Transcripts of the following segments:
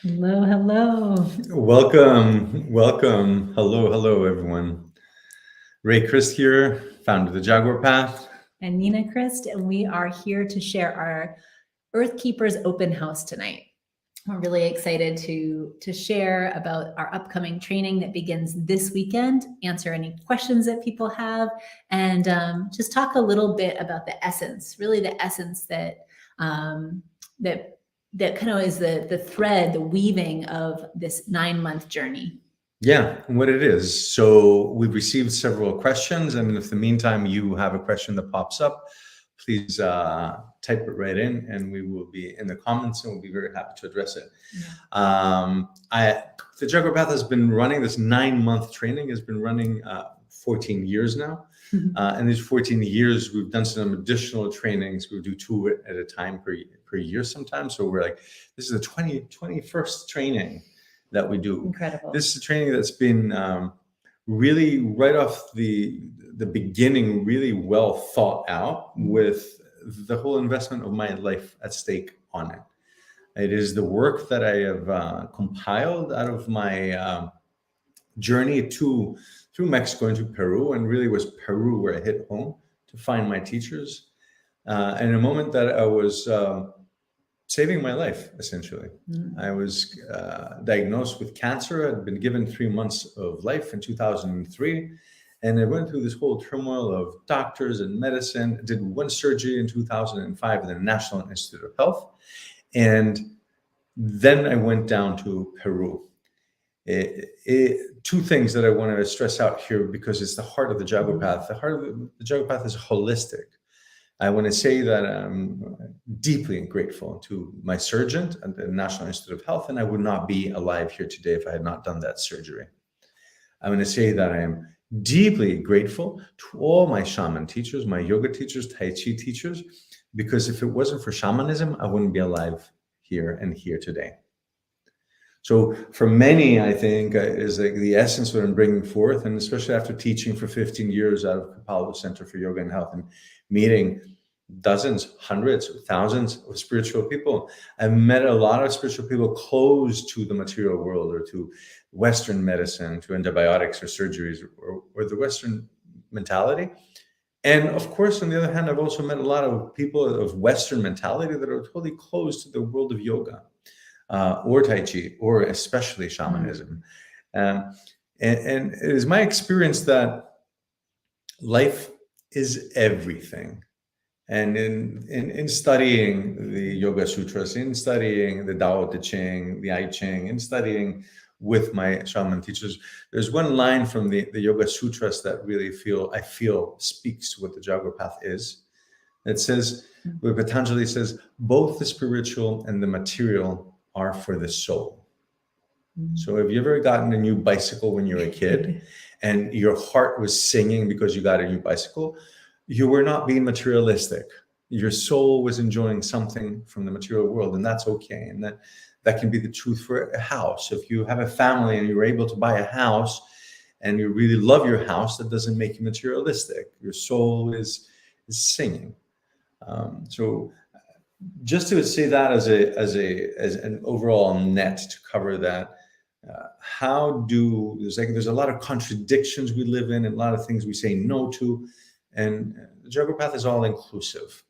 Hello, hello. Welcome. Hello, everyone. Ray Chris here, founder of the Jaguar Path. And Nina Christ, and we are here to share our Earth Keepers open house tonight. We're really excited to share about our upcoming training that begins this weekend, answer any questions that people have, and just talk a little bit about the essence, really the essence that that kind of is the thread, the weaving of this 9-month journey. Yeah, what it is. So we've received several questions, and if in the meantime you have a question that pops up, please type it right in, and we will be in the comments, and we'll be very happy to address it. Yeah. The Jaguar Path has been running, this 9-month training has been running 14 years now. And these 14 years, we've done some additional trainings. We do 2 at a time per year sometimes. So we're like, this is the 21st training that we do. Incredible. This is a training that's been really right off the beginning, really well thought out, with the whole investment of my life at stake on it. It is the work that I have compiled out of my journey through Mexico into Peru, and really was Peru where I hit home to find my teachers. And a moment that I was saving my life, essentially. I was diagnosed with cancer. I'd been given 3 months of life in 2003. And I went through this whole turmoil of doctors and medicine. I did 1 surgery in 2005 at the National Institute of Health. And then I went down to Peru. 2 things that I want to stress out here, because it's the heart of the Jaguar Path. The heart of the Jaguar Path is holistic. I want to say that I'm deeply grateful to my surgeon at the National Institute of Health, and I would not be alive here today if I had not done that surgery. I want to say that I am deeply grateful to all my shaman teachers, my yoga teachers, Tai Chi teachers, because if it wasn't for shamanism, I wouldn't be alive here today. So for many, I think, is like the essence of what I'm bringing forth, and especially after teaching for 15 years out of Kapalua Center for Yoga and Health and meeting dozens, hundreds, thousands of spiritual people. I've met a lot of spiritual people close to the material world, or to Western medicine, to antibiotics or surgeries, or the Western mentality. And of course, on the other hand, I've also met a lot of people of Western mentality that are totally closed to the world of yoga. Or Tai Chi, or especially shamanism. And it is my experience that life is everything. And in studying the Yoga Sutras, in studying the Tao Te Ching, the I Ching, in studying with my shaman teachers, there's one line from the Yoga Sutras that really I feel speaks to what the Jaguar Path is. It says, where Patanjali says, both the spiritual and the material are for the soul. So have you ever gotten a new bicycle when you were a kid and your heart was singing because you got a new bicycle? You were not being materialistic. Your soul was enjoying something from the material world, and that's okay. And that can be the truth for a house. If you have a family and you're able to buy a house and you really love your house, that doesn't make you materialistic. Your soul is singing. So just to say that as an overall net to cover that, there's a lot of contradictions we live in, and a lot of things we say no to, and the Jaguar Path is all inclusive.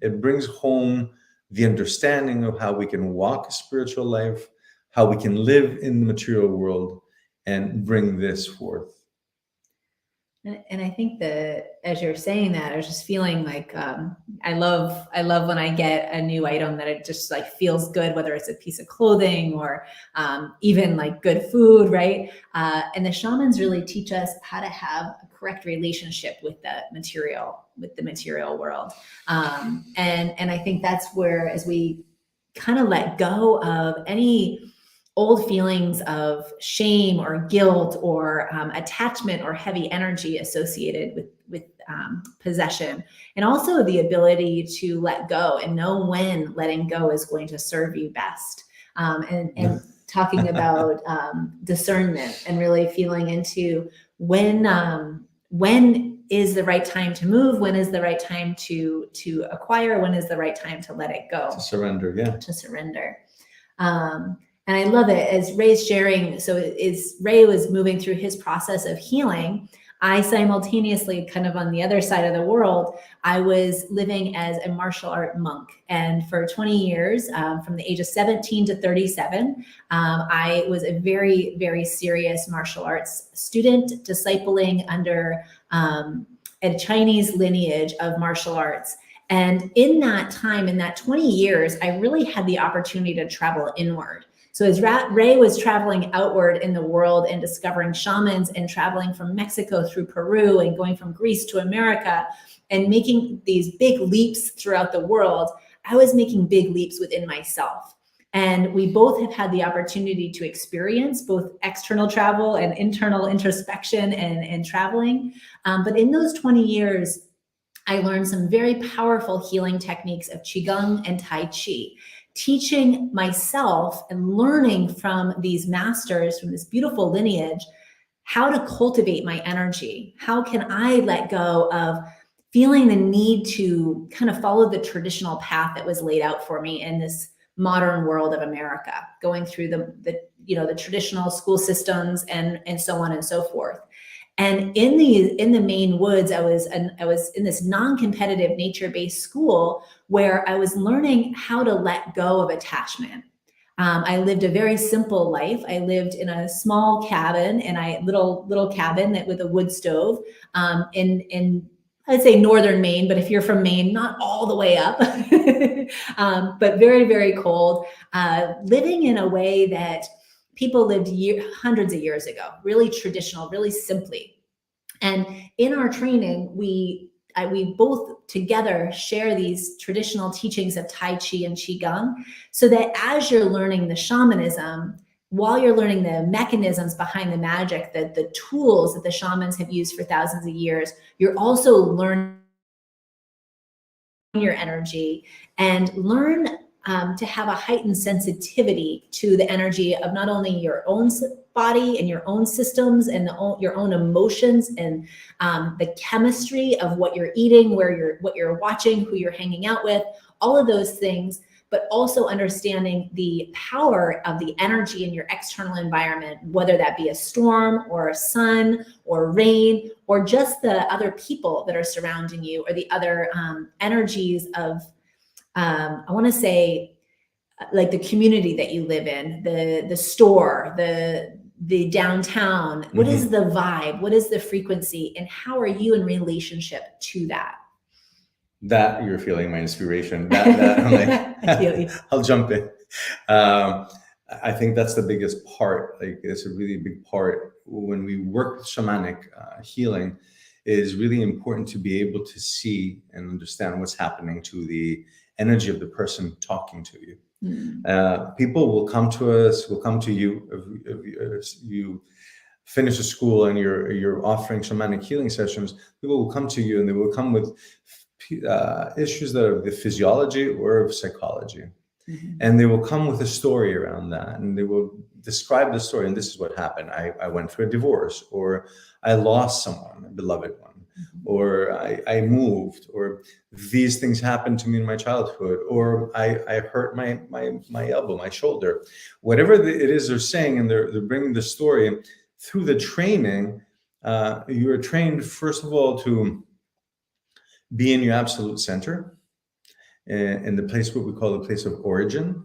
It brings home the understanding of how we can walk a spiritual life, how we can live in the material world, and bring this forth. And I think that as you're saying that, I was just feeling like I love when I get a new item that it just like feels good, whether it's a piece of clothing or even like good food, right? And the shamans really teach us how to have a correct relationship with the material world. And I think that's where, as we kind of let go of any old feelings of shame or guilt or attachment or heavy energy associated with possession, and also the ability to let go and know when letting go is going to serve you best. And talking about discernment, and really feeling into when is the right time to move, when is the right time to acquire, when is the right time to let it go, to surrender. To surrender. And I love it as Ray's sharing. So as Ray was moving through his process of healing, I simultaneously, kind of on the other side of the world, I was living as a martial art monk. And for 20 years, from the age of 17 to 37, I was a very, very serious martial arts student, discipling under a Chinese lineage of martial arts. And in that time, in that 20 years, I really had the opportunity to travel inward. So as Ray was traveling outward in the world and discovering shamans and traveling from Mexico through Peru and going from Greece to America and making these big leaps throughout the world, I was making big leaps within myself. And we both have had the opportunity to experience both external travel and internal introspection and traveling. But in those 20 years, I learned some very powerful healing techniques of Qigong and Tai Chi, teaching myself and learning from these masters, from this beautiful lineage, how to cultivate my energy. How can I let go of feeling the need to kind of follow the traditional path that was laid out for me in this modern world of America, going through the traditional school systems and so on and so forth. And in the Maine woods, I was in this non-competitive nature-based school where I was learning how to let go of attachment. I lived a very simple life. I lived in a small cabin, little cabin with a wood stove in I'd say northern Maine, but if you're from Maine, not all the way up, but very, very cold. Living in a way that people lived hundreds of years ago, really traditional, really simply. And in our training, we both together share these traditional teachings of Tai Chi and Qigong, so that as you're learning the shamanism, while you're learning the mechanisms behind the magic, the tools that the shamans have used for thousands of years, you're also learning your energy and learn to have a heightened sensitivity to the energy of not only your own body and your own systems and your own emotions and the chemistry of what you're eating, what you're watching, who you're hanging out with, all of those things, but also understanding the power of the energy in your external environment, whether that be a storm or a sun or rain, or just the other people that are surrounding you, or the other energies of, I want to say, like the community that you live in, the store, the downtown. What is the vibe? What is the frequency? And how are you in relationship to that? That you're feeling my inspiration. That I'm like, I feel you. I'll jump in. I think that's the biggest part. Like, it's a really big part when we work with shamanic healing. It is really important to be able to see and understand what's happening to the energy of the person talking to you. People will come to us, will come to you if you finish a school and you're offering shamanic healing sessions. People will come to you and they will come with issues that are the physiology or of psychology. And they will come with a story around that, and they will describe the story. And this is what happened. I went through a divorce, or I lost someone, a beloved one, or I moved, or these things happened to me in my childhood, or I hurt my elbow, my shoulder. Whatever it is they're saying, and they're bringing the story. Through the training, you are trained, first of all, to be in your absolute center, in the place, what we call the place of origin.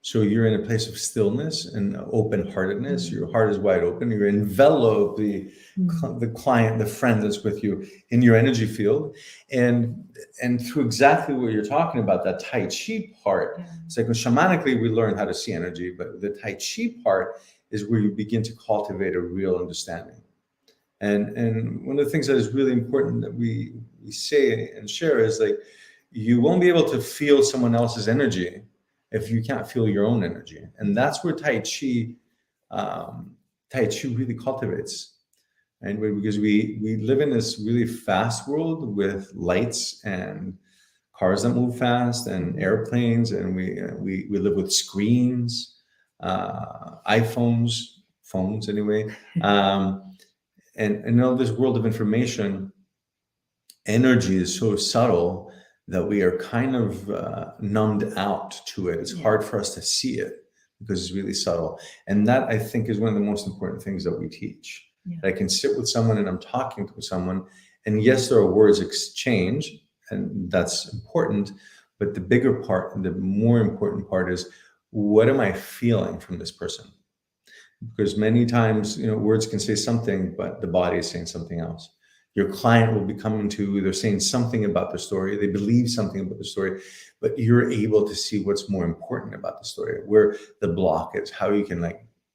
So you're in a place of stillness and open-heartedness. Your heart is wide open. You're enveloped, the client, the friend that's with you, in your energy field. And through exactly what you're talking about, that Tai Chi part, it's like, shamanically, we learn how to see energy, but the Tai Chi part is where you begin to cultivate a real understanding. And one of the things that is really important that we say and share is, like, you won't be able to feel someone else's energy if you can't feel your own energy. And that's where Tai Chi really cultivates. And because we live in this really fast world with lights and cars that move fast and airplanes, and we live with screens, phones anyway. And in all this world of information, energy is so subtle that we are kind of numbed out to it. It's hard for us to see it. because it's really subtle. And that, I think, is one of the most important things that we teach. Yeah. I can sit with someone and I'm talking to someone, and yes, there are words exchange, and that's important. But the bigger part, and the more important part, is what am I feeling from this person? Because many times, words can say something, but the body is saying something else. Your client will be coming to, they're saying something about the story, they believe something about the story, but you're able to see what's more important about the story, where the block is, how you can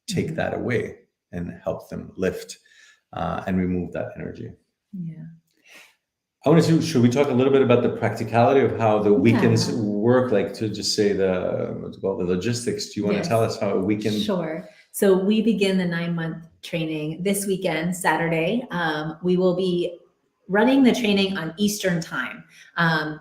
take that away and help them lift and remove that energy. Yeah. Should we talk a little bit about the practicality of how the weekends work, to just say what's called the logistics? Do you want to tell us how a weekend? Sure. So we begin the 9-month training this weekend, Saturday. We will be running the training on Eastern time.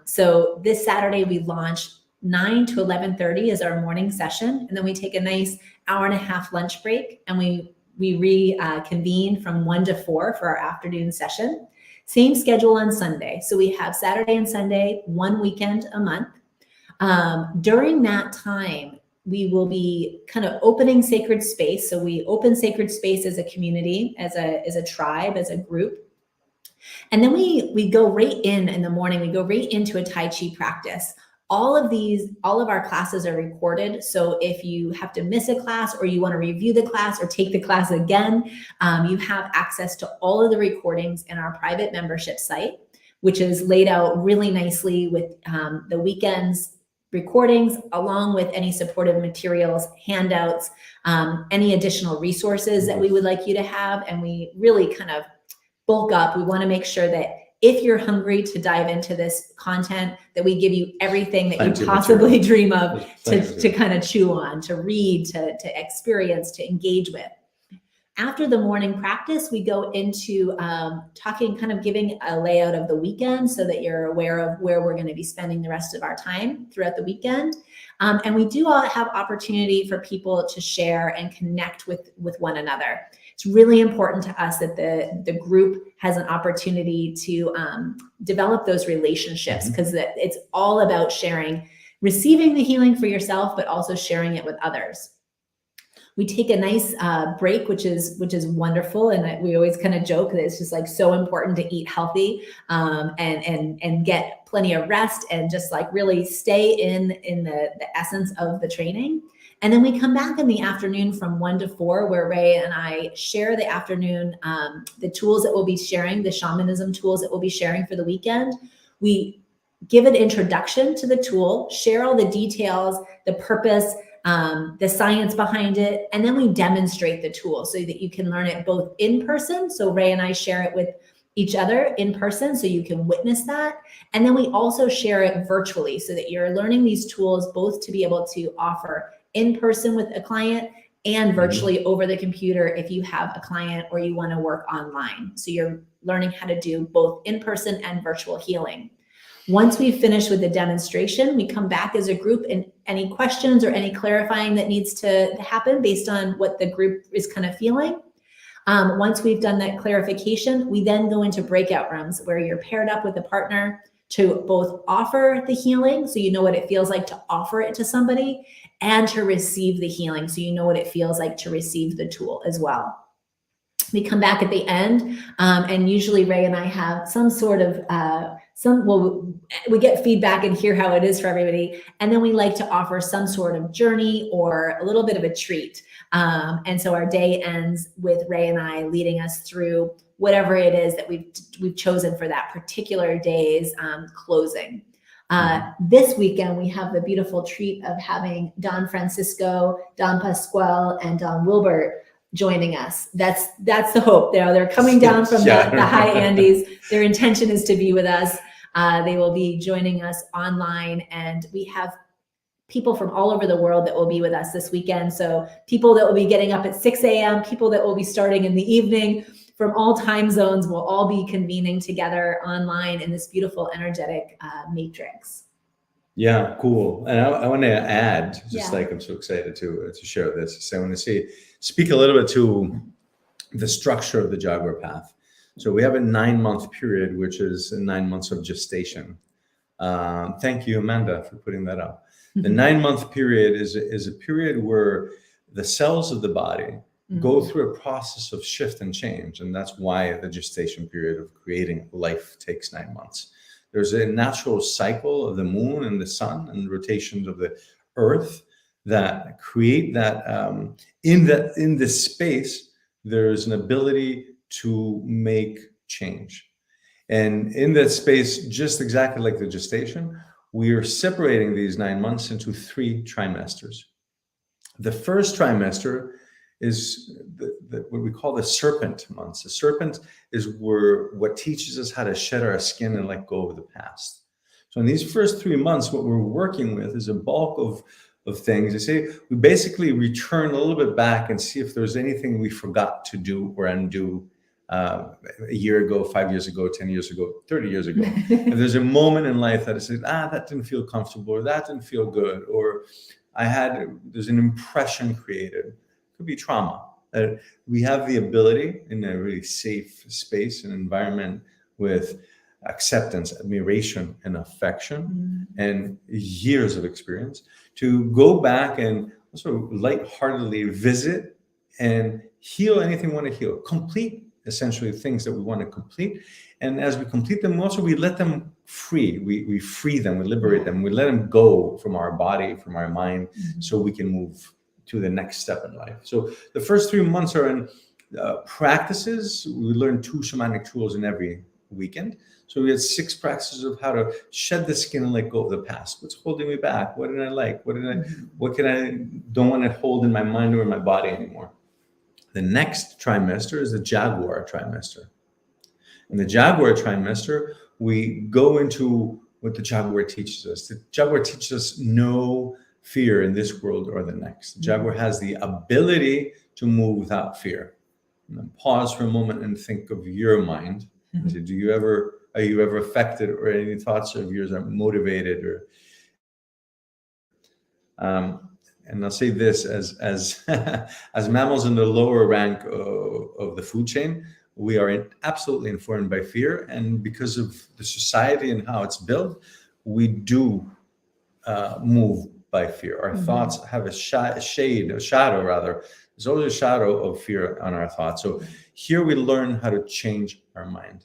So this Saturday we launch 9 to 11:30 is our morning session. And then we take a nice hour-and-a-half lunch break, and we reconvene from 1 to 4 for our afternoon session. Same schedule on Sunday. So we have Saturday and Sunday, one weekend a month. During that time, we will be kind of opening sacred space. So we open sacred space as a community, as a tribe, as a group. And then we go right in the morning, we go right into a Tai Chi practice. All of our classes are recorded. So if you have to miss a class, or you want to review the class or take the class again, you have access to all of the recordings in our private membership site, which is laid out really nicely with the weekends recordings, along with any supportive materials, handouts, any additional resources that we would like you to have. And we really kind of bulk up. We want to make sure that if you're hungry to dive into this content, that we give you everything that you possibly dream of to kind of chew on, to read, to experience, to engage with. After the morning practice, we go into talking, kind of giving a layout of the weekend so that you're aware of where we're going to be spending the rest of our time throughout the weekend. And we do all have opportunity for people to share and connect with one another. It's really important to us that the group has an opportunity to develop those relationships, because it's all about sharing, receiving the healing for yourself, but also sharing it with others. We take a nice break, which is wonderful, and we always kind of joke that it's just so important to eat healthy and get plenty of rest, and just really stay in the essence of the training. And then we come back in the afternoon from 1 to 4, where Ray and I share the afternoon, the tools that we'll be sharing, the shamanism tools that we'll be sharing for the weekend. We give an introduction to the tool, share all the details, the purpose, the science behind it, and then we demonstrate the tool so that you can learn it both in person. So Ray and I share it with each other in person so you can witness that. And then we also share it virtually so that you're learning these tools both to be able to offer in person with a client and virtually over the computer if you have a client or you want to work online. So you're learning how to do both in person and virtual healing. Once we finish with the demonstration, we come back as a group, and any questions or any clarifying that needs to happen based on what the group is kind of feeling. Once we've done that clarification, we then go into breakout rooms where you're paired up with a partner to both offer the healing, so you know what it feels like to offer it to somebody, and to receive the healing, so you know what it feels like to receive the tool as well. We come back at the end, and usually Ray and I have some sort of, we get feedback and hear how it is for everybody. And then we like to offer some sort of journey or a little bit of a treat. And so our day ends with Ray and I leading us through whatever it is that we've chosen for that particular day's closing. This weekend, we have the beautiful treat of having Don Francisco, Don Pasquale, and Don Wilbert joining us. That's the hope. They're coming down from the high Andes. Their intention is to be with us. They will be joining us online, and we have people from all over the world that will be with us this weekend. So people that will be getting up at 6 a.m., people that will be starting in the evening from all time zones will all be convening together online in this beautiful energetic matrix. Yeah, cool. And I want to add, I'm so excited to share this. So I want to speak a little bit to the structure of the Jaguar path. So we have a 9-month period, which is 9 months of gestation. Thank you, Amanda, for putting that up. The 9-month period is a period where the cells of the body go through a process of shift and change. And that's why the gestation period of creating life takes 9 months. There's a natural cycle of the moon and the sun and rotations of the earth that create that in this space, there's an ability to make change. And in that space, just exactly like the gestation, we are separating these 9 months into 3 trimesters. The first trimester is what we call the serpent months. The serpent is what teaches us how to shed our skin and let go of the past. So in these first 3 months, what we're working with is a bulk of things. They say we basically return a little bit back and see if there's anything we forgot to do or undo a year ago, 5 years ago, 10 years ago, 30 years ago. If there's a moment in life that it says, that didn't feel comfortable, or that didn't feel good, or there's an impression created. It could be trauma. We have the ability in a really safe space and environment with acceptance, admiration, and affection, and years of experience to go back and also lightheartedly visit and heal anything we want to heal, complete essentially things that we want to complete. And as we complete them, also we let them free. We free them, we liberate them, we let them go from our body, from our mind, so we can move to the next step in life. So the first 3 months are in practices. We learn 2 shamanic tools in every weekend. So we had 6 practices of how to shed the skin and let go of the past. What's holding me back? What did I like? What can I don't want to hold in my mind or in my body anymore? The next trimester is the Jaguar trimester. In the Jaguar trimester, we go into what the Jaguar teaches us. The Jaguar teaches us no fear in this world or the next. The Jaguar has the ability to move without fear. And then pause for a moment and think of your mind. And say, are you ever affected, or any thoughts of yours are motivated, or and I'll say this as as mammals in the lower rank of the food chain, we are absolutely informed by fear, and because of the society and how it's built, we do move by fear. Our thoughts have a shadow rather. There's always a shadow of fear on our thoughts. So here we learn how to change our mind.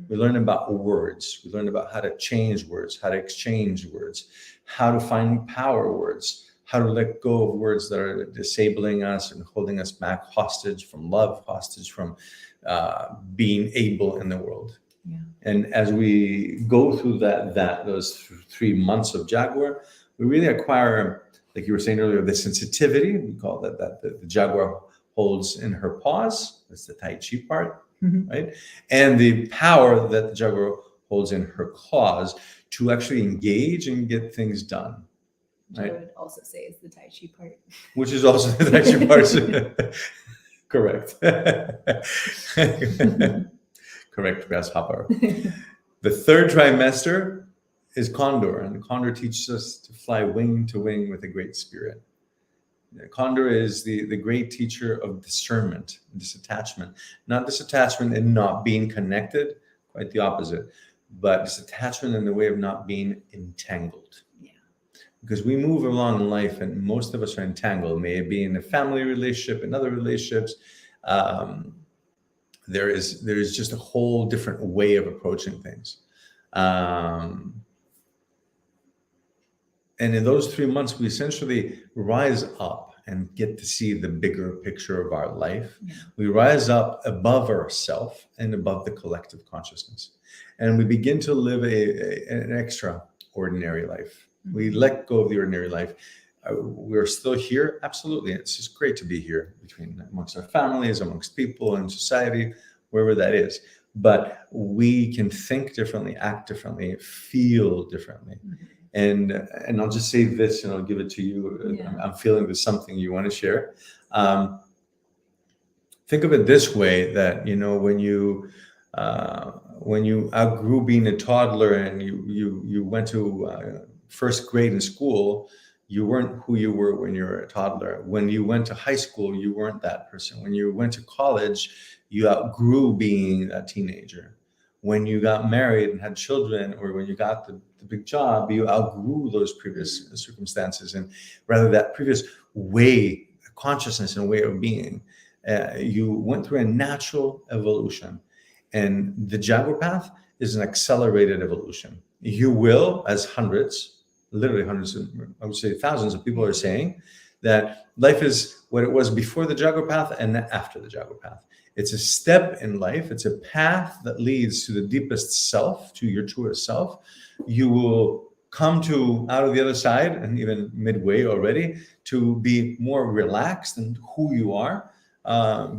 We learn about words. We learn about how to change words, how to exchange words, how to find power words, how to let go of words that are disabling us and holding us back, hostage from love, hostage from being able in the world. Yeah. And as we go through those 3 months of Jaguar, we really acquire, like you were saying earlier, the sensitivity. We call that the Jaguar holds in her paws. That's the Tai Chi part, right? And the power that the Jaguar holds in her claws to actually engage and get things done. Right? I would also say is the Tai Chi part. Which is also the Tai Chi part. Correct. Correct, grasshopper. The third trimester is Condor, and the Condor teaches us to fly wing to wing with a great spirit. The Condor is the great teacher of discernment, disattachment. Not disattachment in not being connected, quite the opposite, but disattachment in the way of not being entangled. Yeah. Because we move along in life, and most of us are entangled, may it be in a family relationship, in other relationships. There is just a whole different way of approaching things. And in those 3 months, we essentially rise up and get to see the bigger picture of our life. Yeah. We rise up above ourselves and above the collective consciousness. And we begin to live an extraordinary life. We let go of the ordinary life. We're still here. Absolutely. It's just great to be here amongst our families, amongst people in society, wherever that is. But we can think differently, act differently, feel differently. And I'll just say this, and I'll give it to you. Yeah. I'm feeling there's something you want to share. Think of it this way: that when you outgrew being a toddler and you went to first grade in school, you weren't who you were when you were a toddler. When you went to high school, you weren't that person. When you went to college, you outgrew being a teenager. when you got married and had children, or when you got the big job, you outgrew those previous circumstances, and rather that previous way, consciousness and way of being, you went through a natural evolution. And the Jaguar path is an accelerated evolution. You will, as hundreds, literally hundreds, I would say thousands of people are saying, that life is what it was before the Jaguar path and after the Jaguar path. It's a step in life. It's a path that leads to the deepest self, to your truest self. You will come to out of the other side, and even midway already, to be more relaxed in who you are,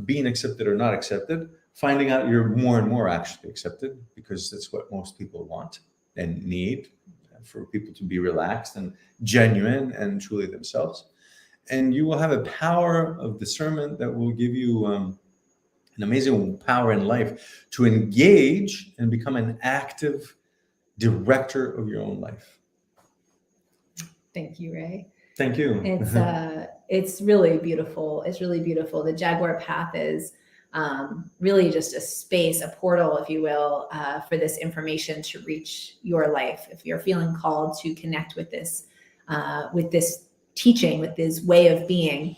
being accepted or not accepted, finding out you're more and more actually accepted, because that's what most people want and need, for people to be relaxed and genuine and truly themselves. And you will have a power of discernment that will give you an amazing power in life to engage and become an active director of your own life. Thank you, Ray. Thank you. It's really beautiful. It's really beautiful. The Jaguar path is really just a space, a portal, if you will, for this information to reach your life. If you're feeling called to connect with this teaching, with this way of being.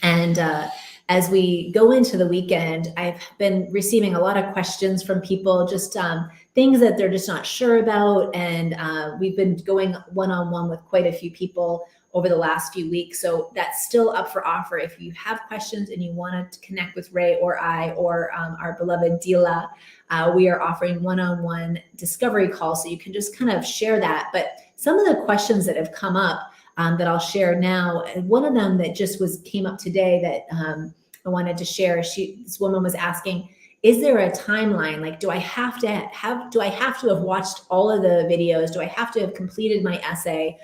And as we go into the weekend, I've been receiving a lot of questions from people, just things that they're just not sure about. And we've been going one-on-one with quite a few people over the last few weeks. So that's still up for offer. If you have questions and you want to connect with Ray or I, or our beloved Dila, we are offering one-on-one discovery calls. So you can just kind of share that. But some of the questions that have come up that I'll share now, and one of them that just came up today that I wanted to share. This woman was asking, is there a timeline? Like, do I have to have watched all of the videos? Do I have to have completed my essay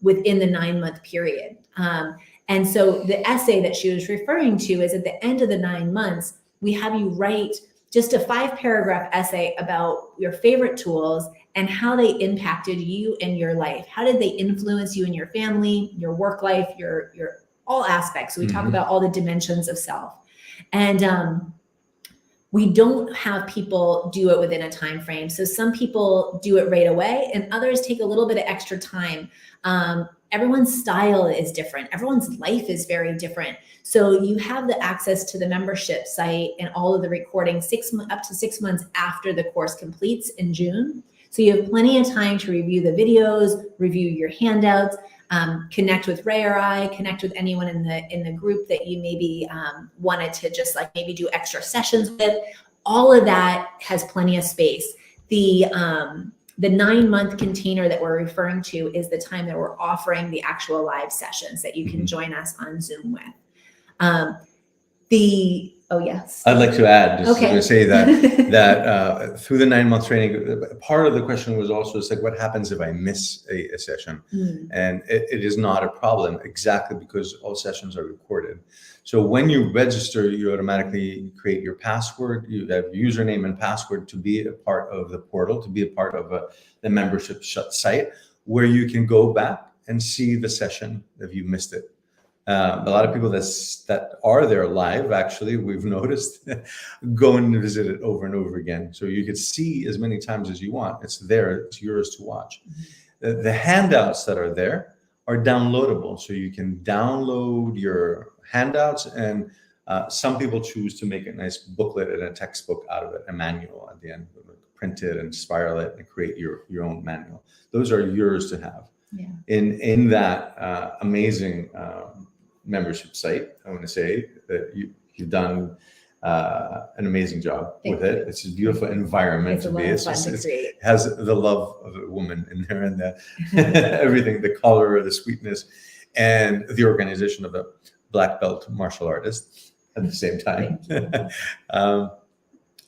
within the 9-month period? And so the essay that she was referring to is at the end of the 9 months, we have you write just a 5-paragraph essay about your favorite tools and how they impacted you and your life. How did they influence you and your family, your work life, your all aspects? So we talk about all the dimensions of self. And we don't have people do it within a time frame. So some people do it right away, and others take a little bit of extra time. Everyone's style is different. Everyone's life is very different. So you have the access to the membership site and all of the recordings up to 6 months after the course completes in June. So you have plenty of time to review the videos, review your handouts, connect with Ray or I, connect with anyone in the group that you maybe wanted to just like maybe do extra sessions with. All of that has plenty of space. The 9-month container that we're referring to is the time that we're offering the actual live sessions that you can join us on Zoom with. Oh yes. I'd like to add, just Okay. to say that through the 9-month training, part of the question was also, it's like, what happens if I miss a session? And it is not a problem, exactly because all sessions are recorded. So when you register, you automatically create your password. You have username and password to be a part of the portal, to be a part of the membership site, where you can go back and see the session if you missed it. A lot of people that are there live, actually, we've noticed, go and visit it over and over again. So you could see as many times as you want. It's there, it's yours to watch. The handouts that are there are downloadable. So you can download your handouts, and some people choose to make a nice booklet and a textbook out of it, a manual at the end, print it and spiral it and create your own manual. Those are yours to have. Yeah. In that amazing membership site, I want to say that you've done an amazing job with it. It's a beautiful environment to be. It has the love of a woman in there, and everything, the color, the sweetness, and the organization of a black belt martial artist at the same time.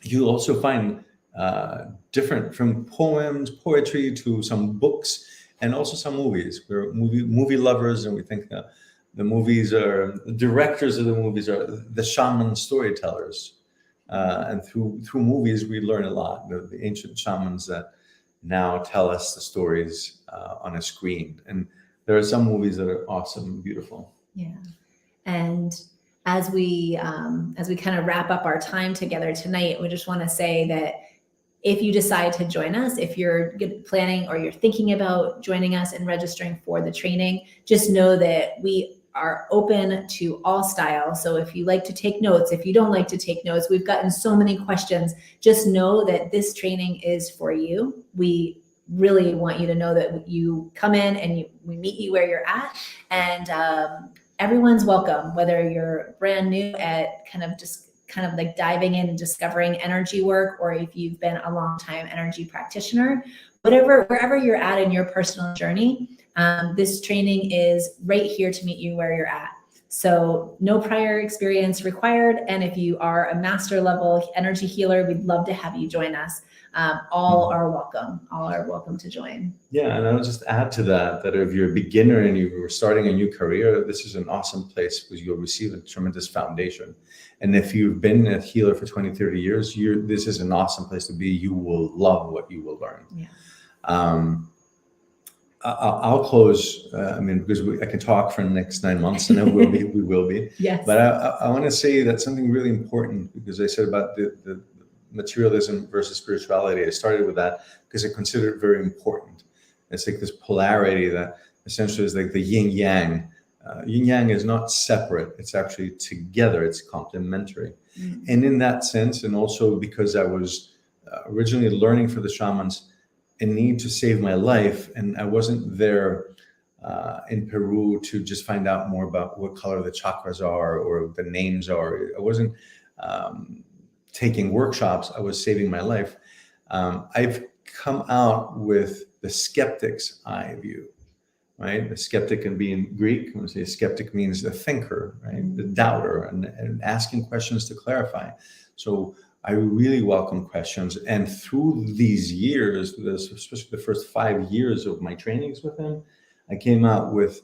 You'll also find different, from poems, poetry, to some books, and also some movies. We're movie lovers, and we think the movies are, the directors of the movies are the shaman storytellers. And through movies, we learn a lot. The ancient shamans that now tell us the stories on a screen. And there are some movies that are awesome and beautiful. Yeah. And as we kind of wrap up our time together tonight, we just want to say that if you decide to join us, if you're planning or you're thinking about joining us and registering for the training, just know that we are open to all styles. So if you like to take notes, if you don't like to take notes, we've gotten so many questions. Just know that this training is for you. We really want you to know that you come in and we meet you where you're at, and everyone's welcome, whether you're brand new at kind of like diving in and discovering energy work, or if you've been a long time energy practitioner, wherever you're at in your personal journey, this training is right here to meet you where you're at. So no prior experience required. And if you are a master level energy healer, we'd love to have you join us. All are welcome to join. Yeah, and I'll just add to that if you're a beginner and you were starting a new career, this is an awesome place because you'll receive a tremendous foundation. And if you've been a healer for 20, 30 years, this is an awesome place to be. You will love what you will learn. Yeah. I'll close, because I can talk for the next 9 months, and we will be. Yes. But I want to say that something really important, because I said about the materialism versus spirituality. I started with that because I consider it very important. It's like this polarity that essentially is like the yin yang. Yin yang is not separate. It's actually together. It's complementary. Mm-hmm. And in that sense, and also because I was originally learning for the shamans a need to save my life, and I wasn't there in Peru to just find out more about what color the chakras are or the names are. I wasn't taking workshops. I was saving my life. I've come out with the skeptic's eye view, right? The skeptic can be in Greek. When we say skeptic means the thinker, right? The doubter, and asking questions to clarify. So I really welcome questions. And through these years, especially the first 5 years of my trainings with him, I came out with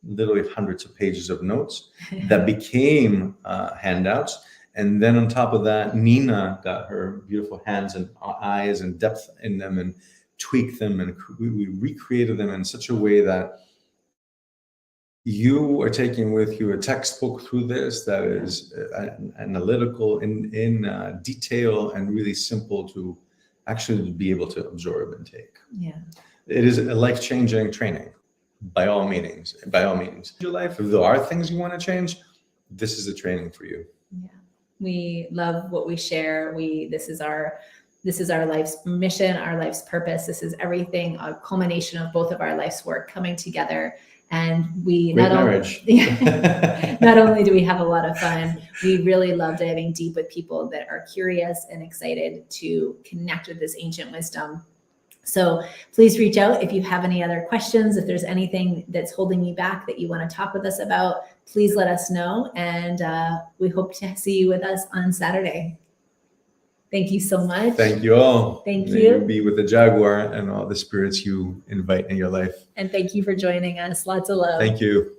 literally hundreds of pages of notes that became handouts. And then on top of that, Nina got her beautiful hands and eyes and depth in them and tweaked them. And we recreated them in such a way that you are taking with you a textbook through this that is analytical in detail and really simple to actually be able to absorb and take. Yeah. It is a life-changing training by all means. Your life, if there are things you want to change, this is the training for you. Yeah. We love what we share. This is our life's mission, our life's purpose. This is everything, a culmination of both of our life's work coming together. And not only do we have a lot of fun, we really love diving deep with people that are curious and excited to connect with this ancient wisdom. So please reach out if you have any other questions. If there's anything that's holding you back that you want to talk with us about, please let us know. And we hope to see you with us on Saturday. Thank you so much. Thank you all. Thank May you. Be with the Jaguar and all the spirits you invite in your life. And thank you for joining us. Lots of love. Thank you.